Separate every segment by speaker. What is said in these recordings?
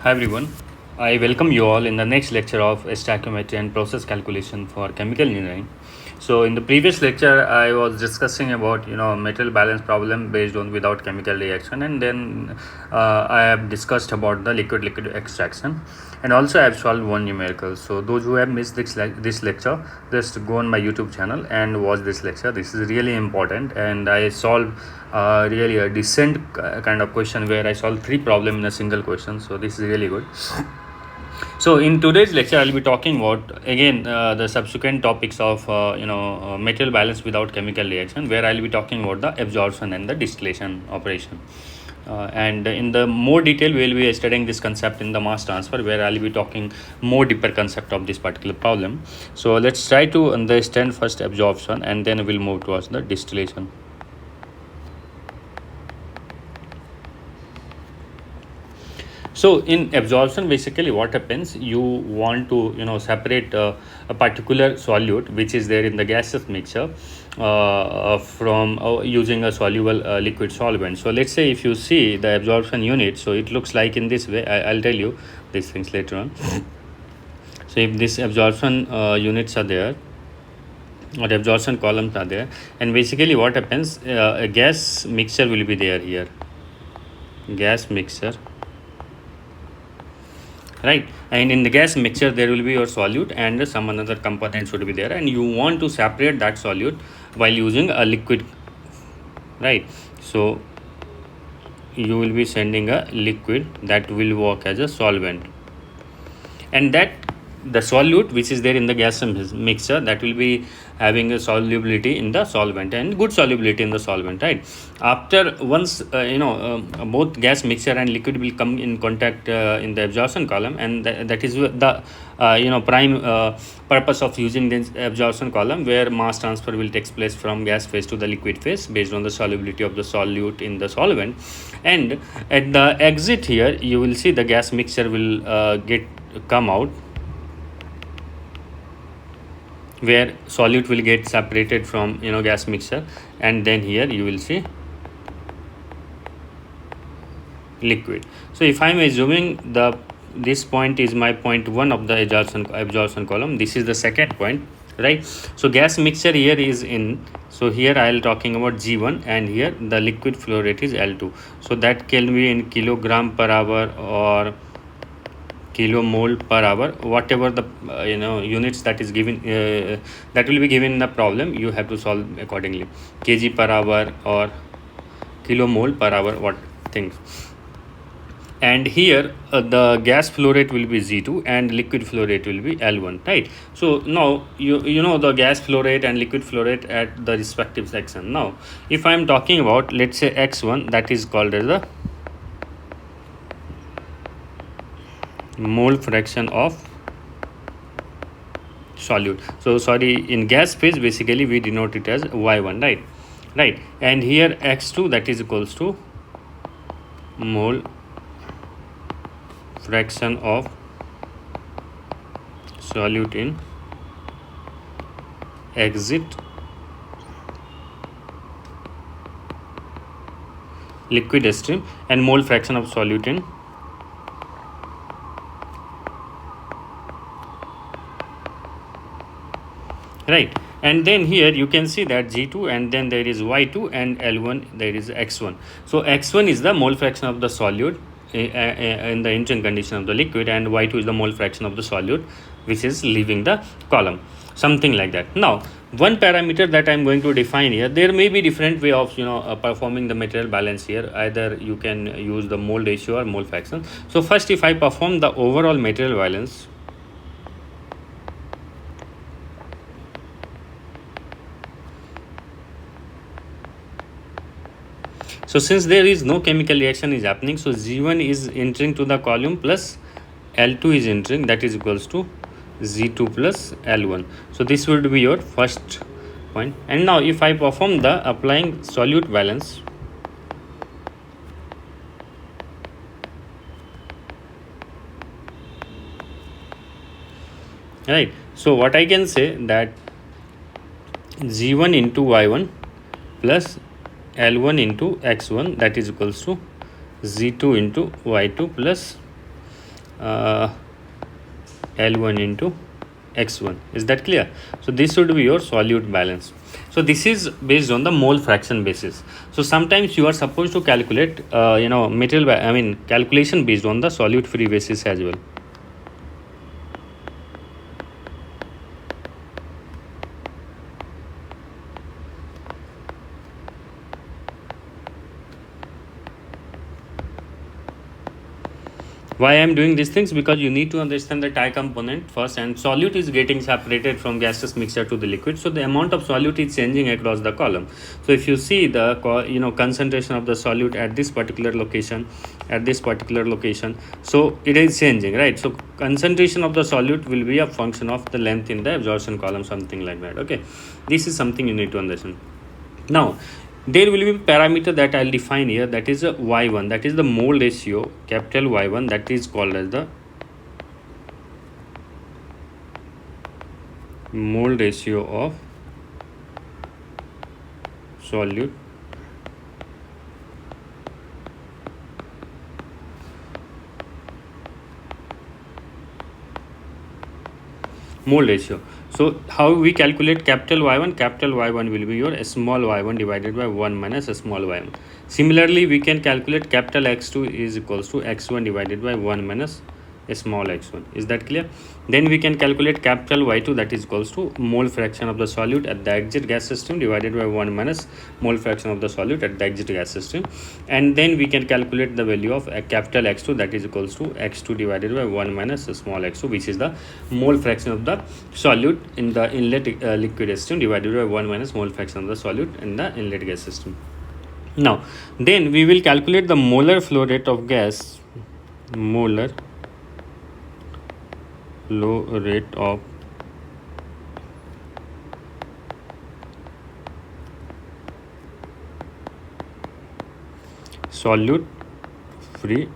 Speaker 1: Hi everyone, I welcome you all in the next lecture of stoichiometry and process calculation for chemical engineering. So in the previous lecture, I was discussing about material balance problem based on without chemical reaction, and then I have discussed about the liquid extraction, and also I have solved one numerical. So those who have missed this lecture, just go on my YouTube channel and watch this lecture. This is really important, and I solved really a decent kind of question where I solved three problems in a single question. So this is really good. So in today's lecture, I'll be talking about again the subsequent topics of material balance without chemical reaction, where I'll be talking about the absorption and the distillation operation. And in the more detail, we'll be studying this concept in the mass transfer, where I'll be talking more deeper concept of this particular problem. So let's try to understand first absorption, and then we'll move towards the distillation. So in absorption, basically what happens, you want to separate a particular solute which is there in the gaseous mixture from using a soluble liquid solvent. So let's say if you see the absorption unit, so it looks like in this way. I'll tell you these things later on. So if this absorption units are there, or absorption columns are there, and basically what happens, a gas mixture will be there here, gas mixture, right? And in the gas mixture there will be your solute and some another component should be there, and you want to separate that solute while using a liquid, right? So you will be sending a liquid that will work as a solvent, and that the solute which is there in the gas mixture, that will be having a solubility in the solvent and good solubility in the solvent, right? After once both gas mixture and liquid will come in contact in the absorption column, and that is the prime purpose of using this absorption column, where mass transfer will take place from gas phase to the liquid phase based on the solubility of the solute in the solvent. And at the exit here, you will see the gas mixture will come out, where solute will get separated from gas mixture, and then here you will see liquid. So if I'm assuming this point is my point 1 of the absorption column, this is the second point, right? So gas mixture here is in, so here I'll talking about G1, and here the liquid flow rate is L2. So that can be in kilogram per hour or kilomole per hour, whatever the units that is given, that will be given in the problem. You have to solve accordingly, kg per hour or kilomole per hour, what things. And here the gas flow rate will be Z2 and liquid flow rate will be L1, right? So now you know the gas flow rate and liquid flow rate at the respective section. Now if I'm talking about, let's say X1, that is called as the mole fraction of solute. So sorry, in gas phase basically we denote it as Y1, right? And here X2, that is equals to mole fraction of solute in exit liquid stream, and mole fraction of solute in right. And then here you can see that G2, and then there is Y2, and L1 there is X1. So X1 is the mole fraction of the solute in the entering condition of the liquid, and Y2 is the mole fraction of the solute which is leaving the column, something like that. Now one parameter that I'm going to define here, there may be different way of performing the material balance here. Either you can use the mole ratio or mole fraction. So first, if I perform the overall material balance, so since there is no chemical reaction is happening, so G1 is entering to the column plus L2 is entering, that is equals to Z2 plus L1. So this would be your first point. And now if I perform the applying solute balance, right? So what I can say, that G1 into Y1 plus L1 into X1, that is equals to Z2 into Y2 plus uh, L1 into x1. Is that clear? So this should be your solute balance. So this is based on the mole fraction basis. So sometimes you are supposed to calculate calculation based on the solute free basis as well. Why I am doing these things? Because you need to understand the tie component first, and solute is getting separated from gaseous mixture to the liquid, so the amount of solute is changing across the column. So if you see the concentration of the solute at this particular location, so it is changing, right? So concentration of the solute will be a function of the length in the absorption column, something like that. Okay, this is something you need to understand. Now there will be a parameter that I'll define here, that is a y1, that is the mole ratio, capital Y1, that is called as the mole ratio of solute mole ratio. So how we calculate capital Y1? Capital Y1 will be your small y1 divided by 1 minus small y1. Similarly, we can calculate capital X2 is equals to x1 divided by 1 minus small x1. Is that clear? Then we can calculate capital Y2, that is equals to mole fraction of the solute at the exit gas system divided by 1 minus mole fraction of the solute at the exit gas system. And then we can calculate the value of capital X2, that is equals to x2 divided by 1 minus small x2, which is the mole fraction of the solute in the inlet liquid system divided by 1 minus mole fraction of the solute in the inlet gas system. Now then we will calculate the molar flow rate of gas, molar flow rate of solute free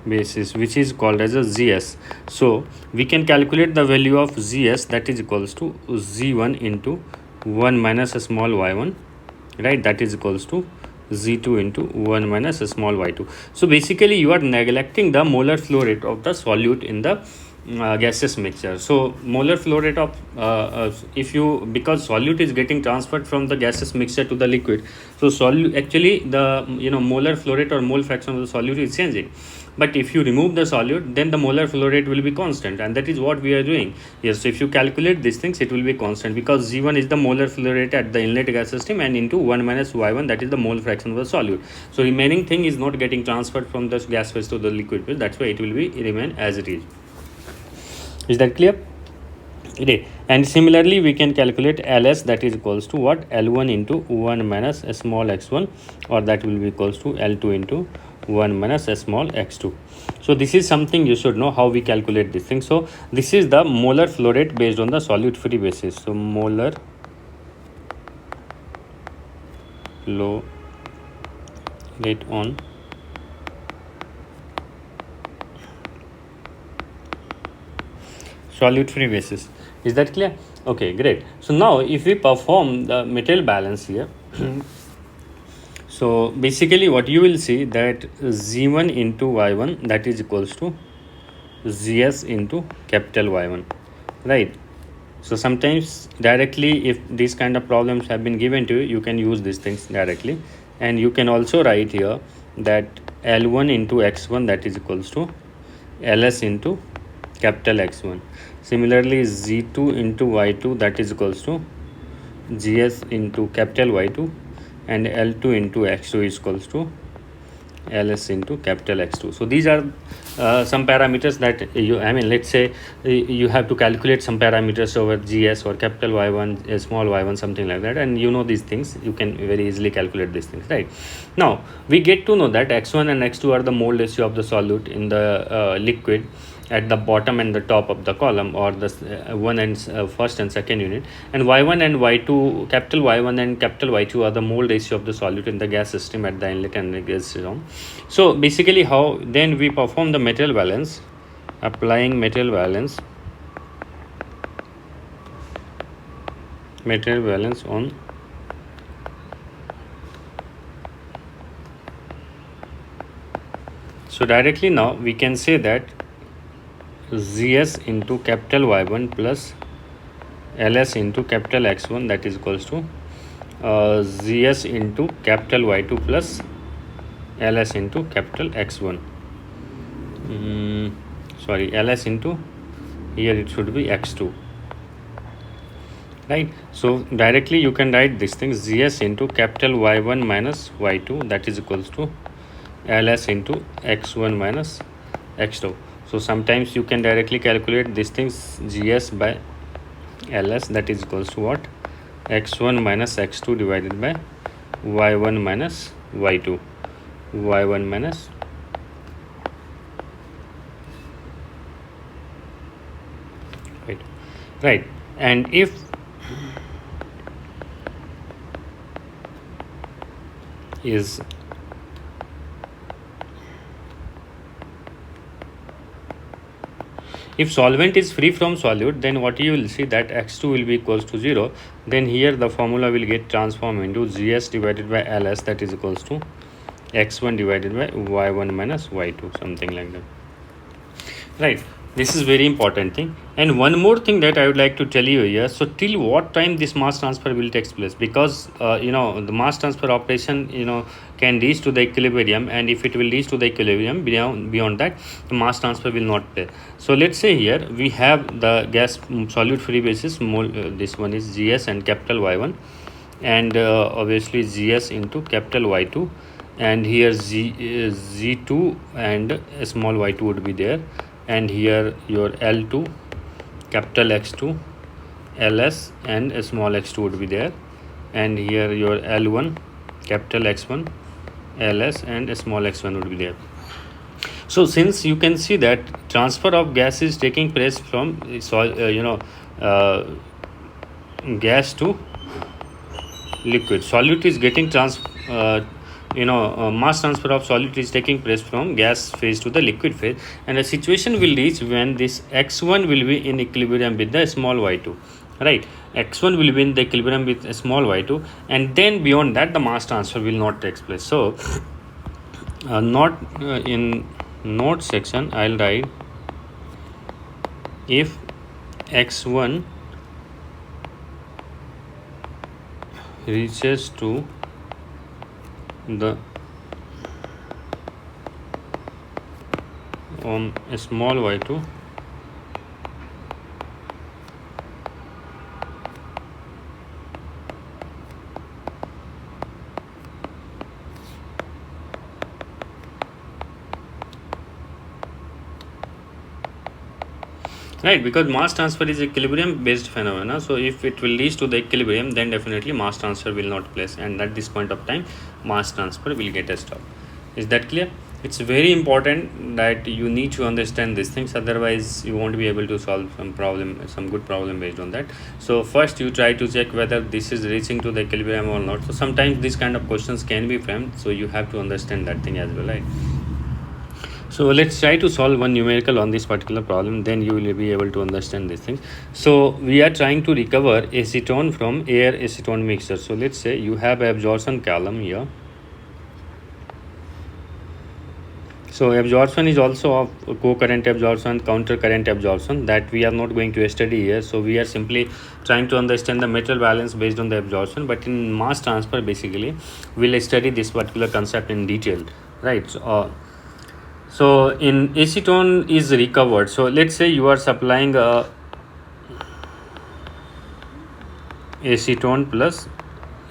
Speaker 1: basis, which is called as a ZS. So we can calculate the value of ZS, that is equals to Z1 into 1 minus a small y1, right? That is equals to Z2 into 1 minus a small y2. So basically you are neglecting the molar flow rate of the solute in the gaseous mixture. So molar flow rate of because solute is getting transferred from the gaseous mixture to the liquid, so solute actually the molar flow rate or mole fraction of the solute is changing. But if you remove the solute, then the molar flow rate will be constant, and that is what we are doing. Yes, so if you calculate these things, it will be constant, because Z1 is the molar flow rate at the inlet gas system, and into 1 minus y1, that is the mole fraction of the solute. So remaining thing is not getting transferred from the gas phase to the liquid phase. That's why it will be remain as it is. Is that clear? Okay. And similarly we can calculate LS, that is equals to what? L1 into 1 minus a small x1, or that will be equals to L2 into 1 minus a small x2. So this is something you should know, how we calculate this thing. So this is the molar flow rate based on the solute free basis. So molar flow rate on solute free basis. Is that clear? Okay, great. So now if we perform the material balance here, so basically what you will see, that Z1 into Y1, that is equals to ZS into capital Y1, right? So sometimes directly, if these kind of problems have been given to you, you can use these things directly, and you can also write here that L1 into X1, that is equals to LS into capital X1. Similarly, Z2 into Y2, that is equals to GS into capital Y2, and L2 into X2 is equals to LS into capital X2. So these are some parameters that let's say you have to calculate some parameters over GS or capital Y1, small y1, something like that, and these things, you can very easily calculate these things, right? Now we get to know that X1 and X2 are the mole ratio of the solute in the liquid at the bottom and the top of the column, or the first and second unit, and y1 and y2, capital Y1 and capital Y2 are the mole ratio of the solute in the gas system at the inlet and the gas system. So basically how then we perform the material balance, applying material balance on So directly now we can say that Zs into capital Y1 plus Ls into capital X1, that is equals to Zs into capital Y2 plus Ls into capital X1. Sorry, Ls into, here it should be X2, right? So directly you can write this thing, Zs into capital Y1 minus Y2, that is equals to Ls into X1 minus X2. So sometimes you can directly calculate these things, Gs by Ls, that is equals to what? X1 minus X2 divided by Y1 minus Y2. Y1 minus right. And if is if solvent is free from solute, then what you will see that X2 will be equals to 0. Then here the formula will get transformed into Gs divided by Ls, that is equals to X1 divided by Y1 minus Y2, something like that, right? This is very important thing. And one more thing that I would like to tell you here, so till what time this mass transfer will take place, because the mass transfer operation can reach to the equilibrium, and if it will reach to the equilibrium, beyond that the mass transfer will not play. So let's say here we have the gas solute free basis this one is Gs and capital Y1, and obviously Gs into capital Y2, and here Z2 and small y2 would be there, and here your L2, capital X2, Ls and small x2 would be there, and here your L1, capital X1, Ls and small x1 would be there. So since you can see that transfer of gas is taking place from gas to liquid, solute is getting mass transfer of solute is taking place from gas phase to the liquid phase, and the situation will reach when this X1 will be in equilibrium with the small y2, right? X1 will be in the equilibrium with a small y2, and then beyond that the mass transfer will not take place. So in note section I'll write, if X1 reaches to the a small y2, right? Because mass transfer is equilibrium based phenomena, so if it will reach to the equilibrium, then definitely mass transfer will not place, and at this point of time mass transfer will get stopped. Is that clear? It's very important that you need to understand these things, otherwise you won't be able to solve some good problem based on that. So first you try to check whether this is reaching to the equilibrium or not. So sometimes these kind of questions can be framed, so you have to understand that thing as well, right? So let's try to solve one numerical on this particular problem, then you will be able to understand these things. So we are trying to recover acetone from air acetone mixture. So let's say you have absorption column here. So absorption is also of co-current absorption, counter-current absorption, that we are not going to study here. So we are simply trying to understand the metal balance based on the absorption, but in mass transfer basically we'll study this particular concept in detail, right? So in acetone is recovered. So let's say you are supplying acetone plus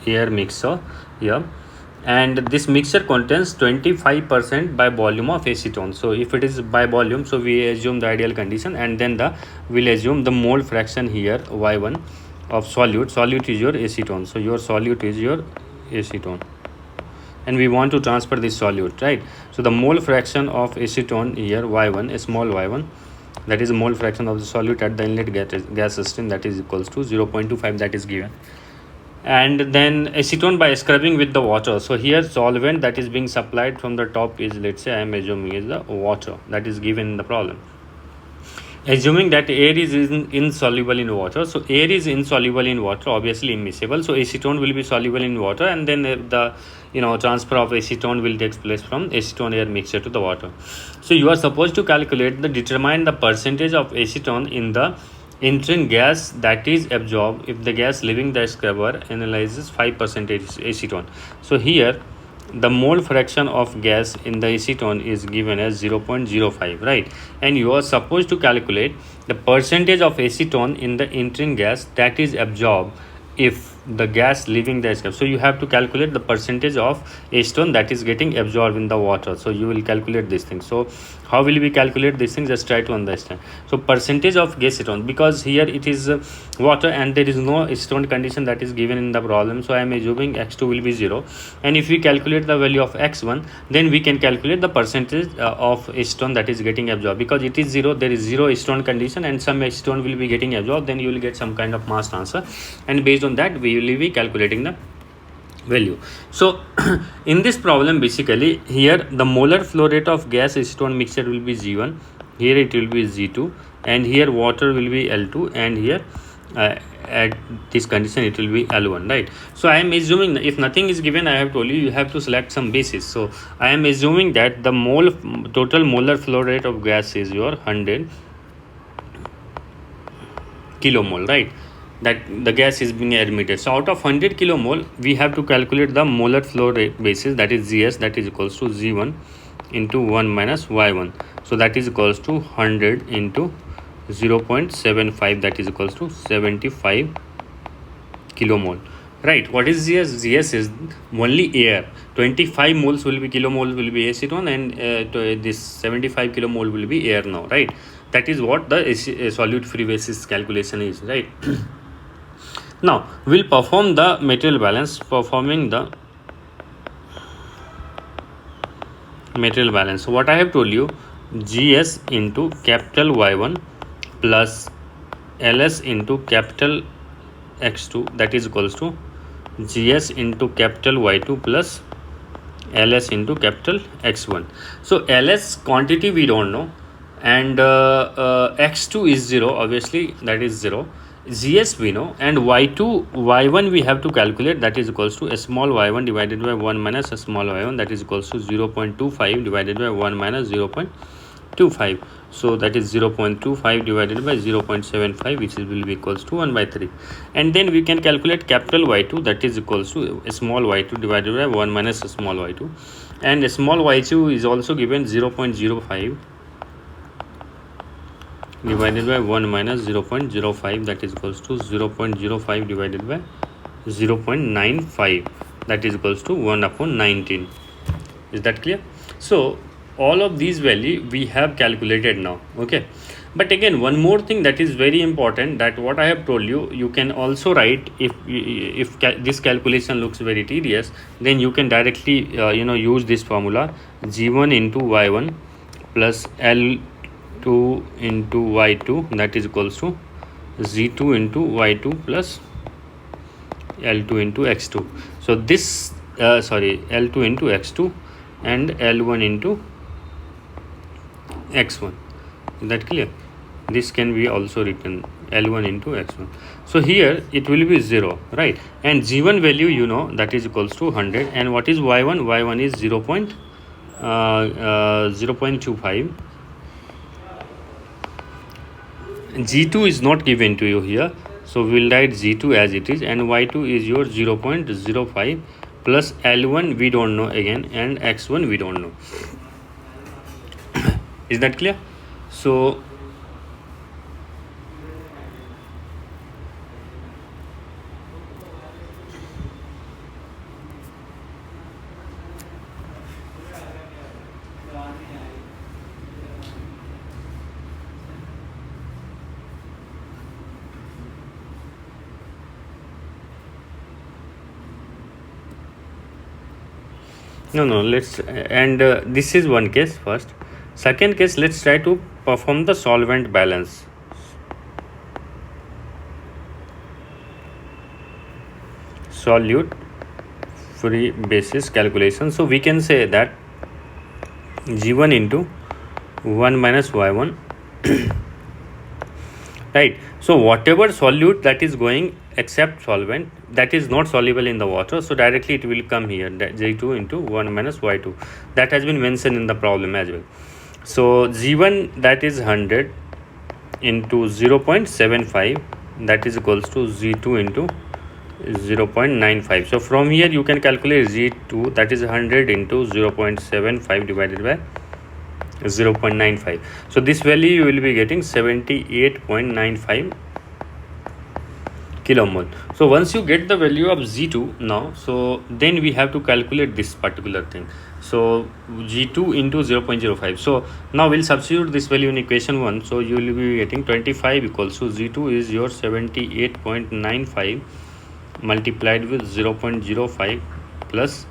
Speaker 1: air mixture here, and this mixture contains 25% by volume of acetone. So if it is by volume, so we assume the ideal condition, and then we'll assume the mole fraction here y1 of solute is your acetone. So your solute is your acetone, and we want to transfer this solute, right? So the mole fraction of acetone here y1, small y1, that is a mole fraction of the solute at the inlet gas stream, that is equals to 0.25, that is given. And then acetone by scrubbing with the water. So here solvent that is being supplied from the top is, let's say I am assuming, is the water that is given in the problem. Assuming that air is insoluble in water, so air is insoluble in water, obviously immiscible, so acetone will be soluble in water, and then the transfer of acetone will take place from acetone air mixture to the water. So you are supposed to determine the percentage of acetone in the entering gas that is absorbed if the gas leaving the scrubber analyzes 5% acetone. So here the mole fraction of gas in the acetone is given as 0.05, right? And you are supposed to calculate the percentage of acetone in the entering gas that is absorbed if the gas leaving the scrubber. So you have to calculate the percentage of acetone that is getting absorbed in the water. So you will calculate this thing. So how will we calculate this thing? Just try to understand. So percentage of acetone, because here it is water and there is no acetone condition that is given in the problem, so I am assuming x2 will be 0, and if we calculate the value of x1, then we can calculate the percentage of acetone that is getting absorbed. Because it is 0, there is 0 acetone condition and some acetone will be getting absorbed, then you will get some kind of mass transfer, and based on that we will be calculating the value. So in this problem, basically here the molar flow rate of gas acetone mixture will be G1, here it will be G2, and here water will be L2, and here at this condition it will be L1, right? So I am assuming, if nothing is given, I have told you have to select some basis. So I am assuming that the total molar flow rate of gas is your 100 kilomole, right? That the gas is being admitted. So out of 100 kilomole, we have to calculate the molar flow rate basis, that is GS, that is equals to G1 into 1 minus Y1. So that is equals to 100 into 0.75, that is equals to 75 kilomole, right? What is GS? GS is only air. 25 moles will be kilomole will be acetone, and this 75 kilomole will be air now, right? That is what the solute free basis calculation is, right? Now we'll perform the material balance. Performing the material balance, so what I have told you, GS into capital Y1 plus LS into capital X2, that is equals to GS into capital Y2 plus LS into capital X1. So LS quantity we don't know, and X2 is 0, obviously that is 0. GS we know, and Y1 we have to calculate, that is equals to a small y1 divided by 1 minus a small y1, that is equals to 0.25 divided by 1 minus 0.25. So that is 0.25 divided by 0.75, which will be equals to 1 by 3. And then we can calculate capital Y2, that is equals to a small y2 divided by 1 minus a small y2, and a small y2 is also given 0.05 divided by 1 minus 0.05, that is equals to 0.05 divided by 0.95, that is equals to 1 upon 19. Is that clear? So all of these value we have calculated now, okay? But again, one more thing that is very important, that what I have told you, you can also write, if this calculation looks very tedious, then you can directly use this formula, G1 into Y1 plus L2 into Y2, that is equals to Z2 into Y2 plus L2 into X2. So this L2 into X2 and L1 into X1. Is that clear? This can be also written L1 into X1. So here it will be 0, right? And G1 value that is equals to 100. And what is Y1? Y1 is 0.25. G2 is not given to you here, so we'll write G2 as it is, and Y2 is your 0.05 plus L1 we don't know again, and X1 we don't know. Is that clear? So no, let's this is one case first. Second case, let's try to perform the solvent balance. Solute free basis calculation. So we can say that G1 into 1 minus Y1 right? So whatever solute that is going except solvent that is not soluble in the water, so directly it will come here, that G2 into 1 minus Y2. That has been mentioned in the problem as well. So G1 that is 100 into 0.75, that is equals to G2 into 0.95. So from here you can calculate G2, that is 100 into 0.75 divided by 0.95. So this value you will be getting 78.95 kilomole. So once you get the value of G2 now, so then we have to calculate this particular thing. So G2 into 0.05. So now we'll substitute this value in equation 1. So you will be getting 25 equals to G2 is your 78.95 multiplied with 0.05 plus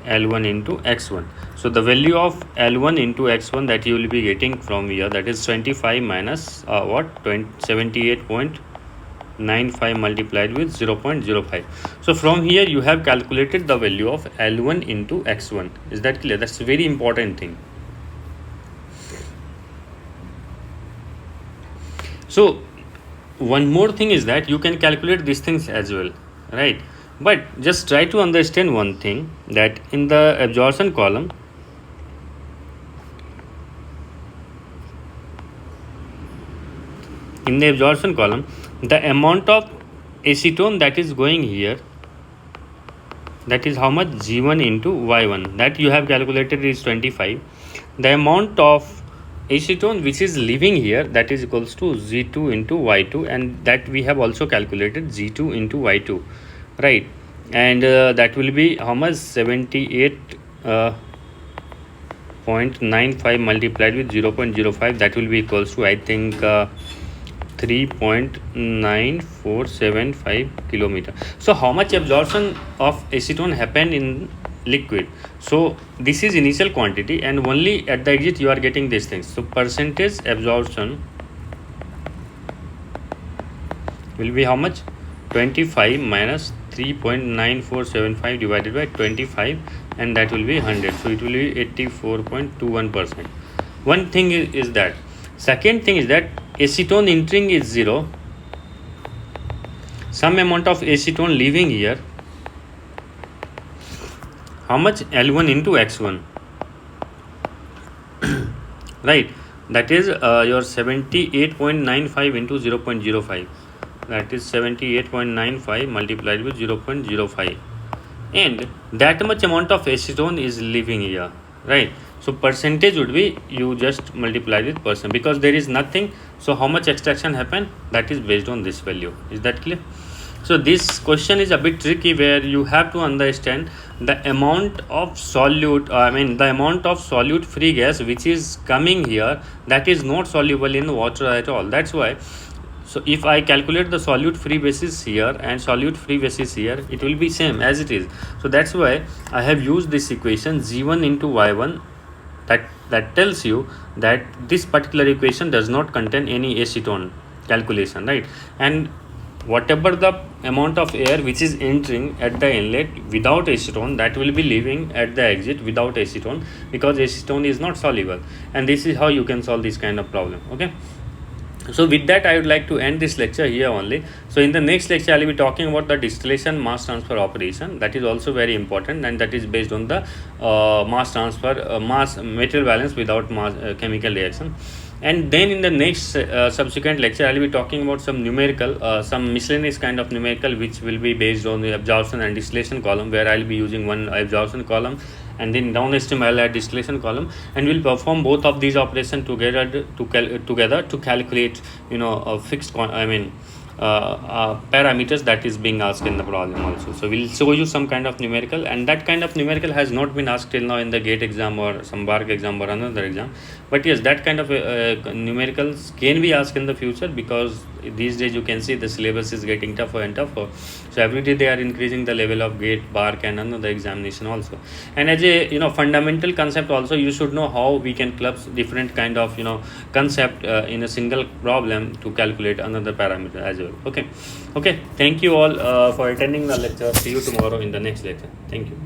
Speaker 1: L1 into X1. So the value of L1 into X1 that you will be getting from here, that is 25 minus 78.95 multiplied with 0.05. So from here you have calculated the value of L1 into X1. Is that clear? That's a very important thing. So one more thing is that you can calculate these things as well, right? But just try to understand one thing, that in the absorption column, the amount of acetone that is going here, that is how much? G1 into Y1, that you have calculated is 25. The amount of acetone which is leaving here, that is equals to G2 into Y2, and that we have also calculated G2 into Y2, right? And that will be how much? 78.95 multiplied with 0.05, that will be equals to, I think, 3.9475 kilometer. So how much absorption of acetone happened in liquid? So this is initial quantity, and only at the exit you are getting these things. So percentage absorption will be how much? 25 minus 3.9475 divided by 25, and that will be 100. So it will be 84.21%. One thing is that. Second thing is that acetone entering is 0. Some amount of acetone leaving here. How much? L1 into X1. Right. That is your 78.95 into 0.05. That is 78.95 multiplied with 0.05. And that much amount of acetone is leaving here, right? So percentage would be, you just multiply with percent, because there is nothing. So how much extraction happened, that is based on this value. Is that clear? So this question is a bit tricky, where you have to understand the amount of solute, the amount of solute free gas which is coming here, that is not soluble in water at all. That's why, so if I calculate the solute free basis here and solute free basis here, it will be same as it is. So that's why I have used this equation G1 into Y1. That tells you that this particular equation does not contain any acetone calculation, right? And whatever the amount of air which is entering at the inlet without acetone, that will be leaving at the exit without acetone, because acetone is not soluble. And this is how you can solve this kind of problem. Okay. So with that, I would like to end this lecture here only. So in the next lecture, I will be talking about the distillation mass transfer operation. That is also very important, and that is based on the mass transfer, mass material balance without mass chemical reaction. And then in the next subsequent lecture, I will be talking about some numerical, some miscellaneous kind of numerical, which will be based on the absorption and distillation column, where I will be using one absorption column, and then downstream I'll add distillation column, and we'll perform both of these operations together to calculate, a fixed parameters that is being asked in the problem also. So we'll show you some kind of numerical, and that kind of numerical has not been asked till now in the GATE exam or some BARC exam or another exam. But yes, that kind of numericals can be asked in the future, because these days you can see the syllabus is getting tougher and tougher. So every day they are increasing the level of GATE, BARC and another examination also. And as a fundamental concept also, you should know how we can club different kind of concept in a single problem to calculate another parameter as well. Okay. Thank you all for attending the lecture. See you tomorrow in the next lecture. Thank you.